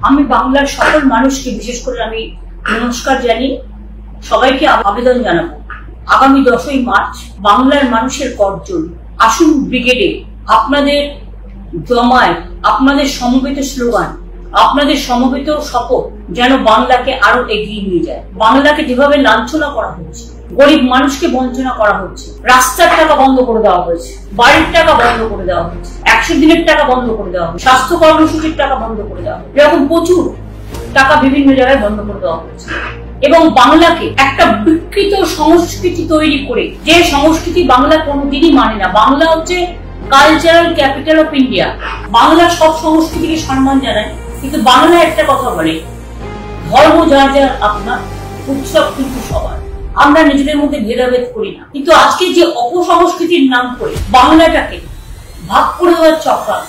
আমি বাংলার সকল মানুষকে বিশেষ করে আমি নমস্কার জানি, সবাইকে আবেদন জানাবো আগামী 10ই মার্চ বাংলার মানুষের গর্জন। আসুন ব্রিগেডে, আপনাদের জমায়, আপনাদের সমবেত স্লোগান, আপনাদের সমবেত শপথ যেন বাংলাকে আরো এগিয়ে নিয়ে যায়। বাংলাকে যেভাবে লাঞ্ছনা করা হচ্ছে, গরিব মানুষকে বঞ্চনা করা হচ্ছে, রাস্তার টাকা বন্ধ করে দেওয়া হয়েছে, বাড়ির টাকা বন্ধ করে দেওয়া হয়েছে, 100 দিনের টাকা বন্ধ করে দেওয়া হয়েছে, স্বাস্থ্য কর্মসূচির টাকা বন্ধ করে দেওয়া হয়েছে, এরকম প্রচুর টাকা বিভিন্ন জায়গায় বন্ধ করে দেওয়া হয়েছে। এবং বাংলাকে একটা বিকৃত সংস্কৃতি তৈরি করে, যে সংস্কৃতি বাংলা কোনোদিনই মানে না। বাংলা হচ্ছে cultural capital of India. Bangla সব সংস্কৃতিকে সম্মান জানায়, কিন্তু বাংলা একটা কথা বলে, ধর্ম যার যার আপনার, উৎসব কিন্তু সবার। আমরা নিজেদের মধ্যে ভেদাভেদ করি না, কিন্তু আজকে যে অপসংস্কৃতির নাম করে বাংলাটাকে ভাগ করে দেওয়ার চক্রান্ত,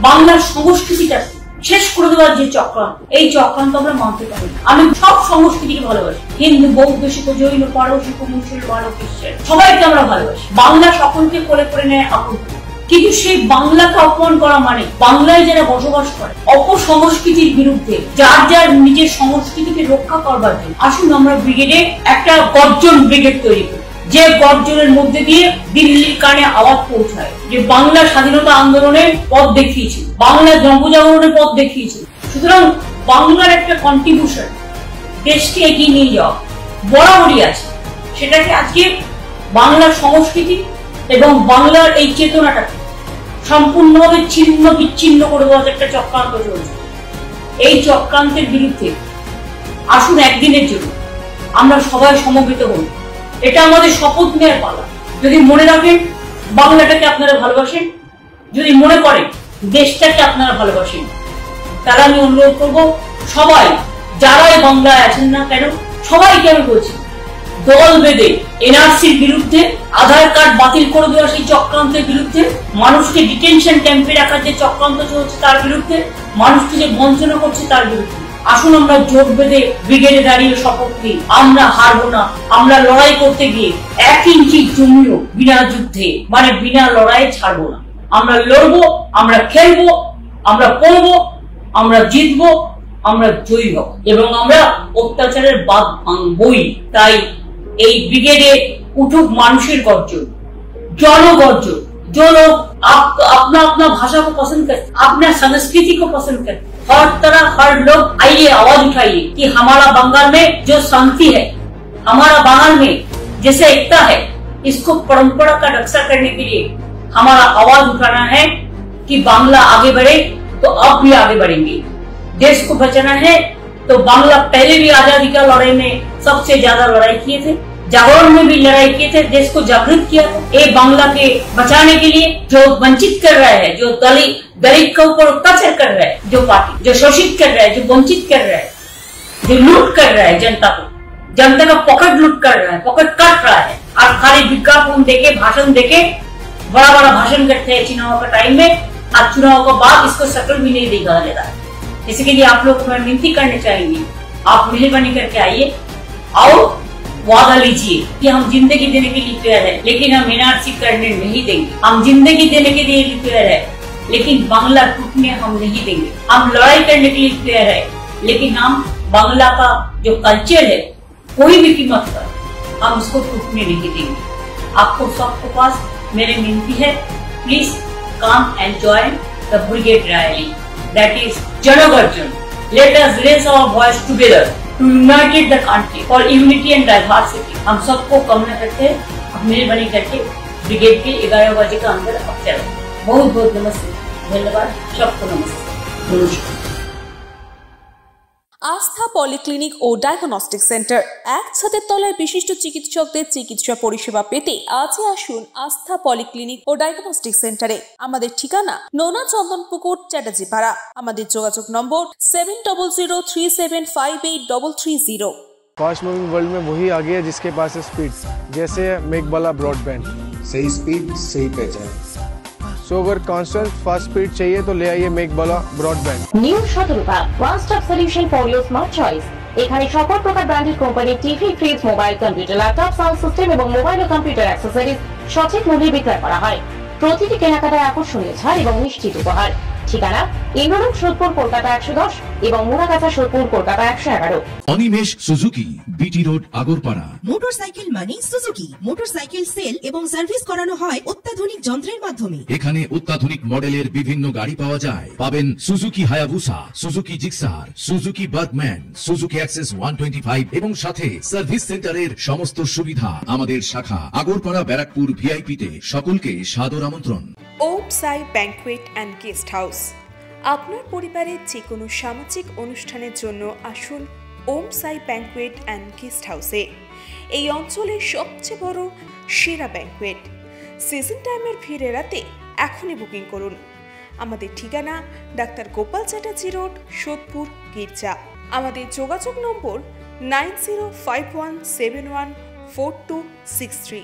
বাংলার সংস্কৃতিটাকে শেষ করে দেওয়ার যে চক্রান্ত, এই চক্রান্ত আমরা মানতে পারি না। আমি সব সংস্কৃতিকে ভালোবাসি, হিন্দু, বৌদ্ধ, শিখ, জৈন, পারসিক, মুসলমান, খ্রিস্টান, সবাইকে আমরা ভালোবাসি। বাংলা সকলকে কোলে করে নেয় আপন, কিন্তু সেই বাংলাকে অপমান করা মানে বাংলায় যারা বসবাস করে অপসংস্কৃতির বিরুদ্ধে যার যার নিজের সংস্কৃতিকে রক্ষা করবার জন্য আসুন আমরা ব্রিগেডে একটা গর্জন ব্রিগেড তৈরি করি, যে গর্জনের মধ্যে দিয়ে দিল্লির কানে আওয়াজ পৌঁছায় যে বাংলা স্বাধীনতা আন্দোলনের পথ দেখিয়েছিল, বাংলা জনজাগরণের পথ দেখিয়েছিল। সুতরাং বাংলার একটা কন্ট্রিবিউশন দেশকে এগিয়ে নিয়ে যাওয়া বরাবরই আছে। সেটাকে আজকে বাংলার সংস্কৃতি এবং বাংলার এই চেতনাটাকে সম্পূর্ণভাবে ছিন্ন বিচ্ছিন্ন করে দেওয়ার একটা চক্রান্ত চলছে। এই চক্রান্তের বিরুদ্ধে আসুন একদিনের জন্য আমরা সবাই সমবেত হই। এটা আমাদের শপথ নেওয়ার পালা। যদি মনে রাখেন বাংলাটাকে আপনারা ভালোবাসেন, যদি মনে করেন দেশটাকে আপনারা ভালোবাসেন, তাহলে আমি অনুরোধ করবো সবাই যারাই বাংলায় আছেন না কেন, সবাইকে আমি বলছি দল বেঁধে এনআরসির বিরুদ্ধে, আধার কার্ড বাতিল করে দেওয়া সেই চক্রান্তের বিরুদ্ধে, মানুষকে ডিটেনশন ক্যাম্পে রাখার যে চক্রান্ত চলছে তার বিরুদ্ধে, মানুষকে যে বঞ্চনা করছে তার বিরুদ্ধে আসুন আমরা জোট বেঁধে ব্রিগেডে দাঁড়িয়ে শপথ নিই, আমরা হারবো না। আমরা লড়াই করতে গিয়ে 1 ইঞ্চি জমিও বিনা যুদ্ধে মানে বিনা লড়াইয়ে ছাড়বো না। আমরা লড়বো, আমরা খেলবো, আমরা পড়বো, আমরা জিতবো, আমরা জয়ী হব এবং আমরা অত্যাচারের বাদ ভাঙবই। তাই এই ব্রিগেডে উঠুক মানুষের গর্জন, जनगर्जन। जो लोग अपना अपना भाषा को पसंद करते, अपना संस्कृति को पसंद करते, हर तरह हर लोग आइए, आवाज उठाइए कि हमारा बंगाल में जो शांति है, हमारा बंगाल में जैसे एकता है, इसको परंपरा का रक्षा करने के लिए हमारा आवाज उठाना है कि बांग्ला आगे बढ़े तो अब भी आगे बढ़ेंगे। देश को बचाना है तो बांग्ला पहले भी आजादी का लड़ाई में सबसे ज्यादा लड़ाई किए थे, जागरण में भी लड़ाई किए थे, देश को जागृत किया था। ये बांग्ला के बचाने के लिए जो वंचित कर रहा है, जो दलित के ऊपर अत्याचार कर रहा है, जो पार्टी जो शोषित कर रहा है, जो वंचित कर रहा है, जो लूट कर रहा है जनता को, जनता का पॉकेट लूट कर रहा है, पॉकेट काट रहा है, और खाली विज्ञापन देके भाषण देके बड़ा बड़ा भाषण करते हैं चुनाव का टाइम में, आज चुनाव के बाद इसको शक्ल भी नहीं दिखा देता है। इसके लिए आप लोग विनती करने चाहेंगे, आप मेहरबानी करके आइए और वादा लीजिए कि हम जिंदगी देने के लिए तैयार है, लेकिन हम एनआरसी करने नहीं देंगे। हम जिंदगी देने के लिए तैयार है, लेकिन बांग्ला टूटने हम नहीं देंगे। हम लड़ाई करने के लिए तैयार है, लेकिन हम बांग्ला का जो कल्चर है कोई भी कीमत पर हम उसको टूटने नहीं देंगे। आपको सबके पास मेरी विनती है, please come and join the brigade rally, that is Jangarjan. Let us raise our voice together to unite the country for unity and diversity। हम सबको कामना करते हैं, अब मेहरबानी करके ब्रिगेड के 11 बजे के अंदर अब चलो। बहुत बहुत नमस्ते, धन्यवाद, सबको नमस्ते, नमस्कार। आस्था पलिक्लिनिक और डायगनस्टिक सेंटर एक छातेर तलाय विशिष्ट चिकित्सकদের চিকিৎসা পরিষেবা পেতে আজই আসুন আস্থা পলিক্লিনিক ও ডায়াগনস্টিক সেন্টারে। আমাদের ঠিকানা নোনা চন্দনপুকুর চ্যাটার্জিপাড়া। আমাদের যোগাযোগ নম্বর 7003758330। फास्ट मूविंग वर्ल्ड में वही आगे है जिसके पास है स्पीड, जैसे मेघबाला ब्रॉडबैंड। सही स्पीड सही पहचान। सो अगर कांस्टेंट फास्ट स्पीड चाहिए तो ले आइए Meghbala broadband. New Shatarupa one stop solution for your smart choice. এখানে সকল প্রকার ব্র্যান্ডেড কোম্পানির TV, fridge, mobile, computer, laptop, sound system এবং মোবাইল ও কম্পিউটার অ্যাক্সেসরিজ সঠিক মূল্যে বিক্রয় করা হয়। প্রতিটি কেনাকাটায় আকর্ষণীয় ছাড় এবং নিশ্চিত উপহার। ঠিকানা ইন্দ্রলোক সোদপুর কলকাতা 110 এবং Muragachha Sodepur Kolkata 111। Animesh Suzuki, BT road, Agarpara. Motorcycle মানে সুজুকি। মোটরসাইকেল সেল এবং সার্ভিস করানো হয় অত্যাধুনিক যন্ত্রের মাধ্যমে। এখানে অত্যাধুনিক মডেলের বিভিন্ন গাড়ি পাওয়া যায়। পাবেন Suzuki Hayabusa, Suzuki Gixxer, Suzuki Bergman, Suzuki access 125 এবং সাথে সার্ভিস সেন্টারের সমস্ত সুবিধা। আমাদের শাখা আগরপাড়া ব্যারাকপুর ভিআইপি তে। সকলকে সাদর আমন্ত্রণ। ওম সাই ব্যাংকুয়েট অ্যান্ড গেস্ট হাউস। আপনার পরিবারের যে কোনো সামাজিক অনুষ্ঠানের জন্য আসুন ওম সাই ব্যাংকুয়েট অ্যান্ড গেস্ট হাউসে। এই অঞ্চলের সবচেয়ে বড় সেরা ব্যাংকুয়েট। সিজন টাইমের ভিড় এড়াতে এখনই বুকিং করুন। আমাদের ঠিকানা ডাক্তার গোপাল চ্যাটার্জি রোড, সোদপুর, গির্জা। আমাদের যোগাযোগ নম্বর 9051714263।